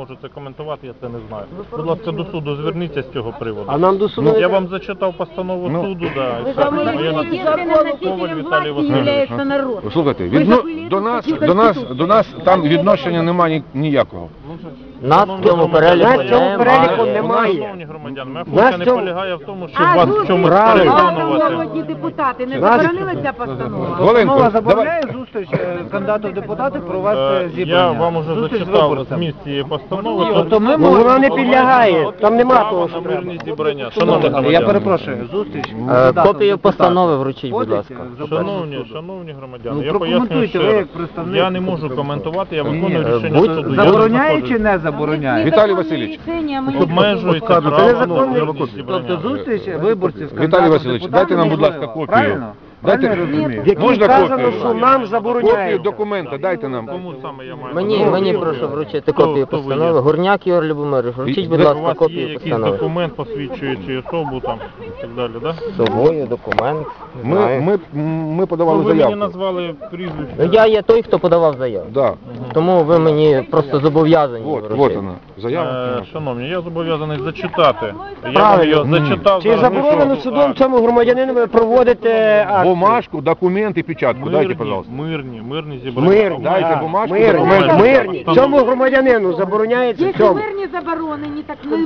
Можете коментувати, я це не знаю. Будь ласка, до суду зверніться з цього приводу. А нам до суду... Я вам зачитав постанову суду, да. Коваль Віталій Васильович. Слухайте, до нас там відношення немає ніякого. Нас в цьому переліку немає. Шановні громадяни, моя функція не полягає в тому, щоб вас в чомусь переконувати. Народні депутати не заборонили ця постанова? Голенко, забороняє зустріч кандидату в депутати провести зібрання. Я вам уже зачитав зміст цієї постанови. Вона не підлягає, там нема того, що треба. Мирні зібрання. Шановні громадяни. Я перепрошую, зустріч. Копію постанови вручіть, будь ласка. Шановні громадяни, я пояснюю ще раз. Я не можу коментувати, я виконую рішення суду. Забороняє чи не забороняє? Віталій Васильович, Обмежується право на Тобто зібрання. зустріч виборців з Віталій Васильович, дайте нам, будь ласка, копію. Правильно? Дайте, можна копію? що нам забороняють. Копію документа дайте нам. Кому саме я маю? Мені прошу вручити копію Хто ви є? постанови. Гурняк Ігор Любомирович, вручіть, будь У ласка, вас є копію якийсь постанови. документ, посвідчуючий особу там і так далі, да? З собою документ, не знаю. Ми подавали Ви мені заявку. назвали прізвище. Ну, я є той, хто подавав заяву. Да. Тому ви мені просто зобов'язані Вот вручити. вона, заява. Шановні, я зобов'язаний зачитати. Я Правильно. вам її зачитав. Чи зараз заборонено вийшов судом акт. цьому громадянину проводити акцію? Бумажку, документ и печатку дайте, пожалуйста. Мирні зібрання. Мирні, Дайте бумажку, мирні. Цьому громадянину забороняється Якщо цьому. мирні заборонені, так не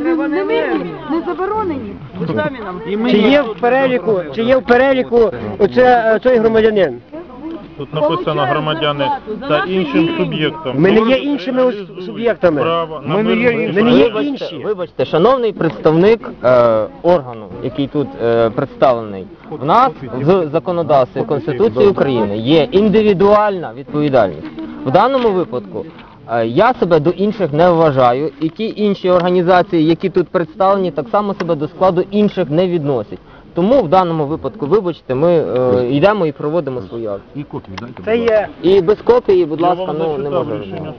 мирні, не заборонені. Ви самі нам. Чи є в переліку цей громадянин? Тут написано громадяни та іншим суб'єктам. Ми не є іншими суб'єктами. Право на Ми не є мирне Ми не є зібрання. інші. Вибачте, шановний представник органу, який тут представлений, в нас в законодавстві Конституції України є індивідуальна відповідальність. В даному випадку я себе до інших не вважаю, і ті інші організації, які тут представлені, так само себе до складу інших не відносять. Тому в даному випадку, вибачте, ми йдемо і проводимо свою акцію. І копію дайте. Це є І без копії, будь Я ласка, вам не зачитав можу. рішення суду.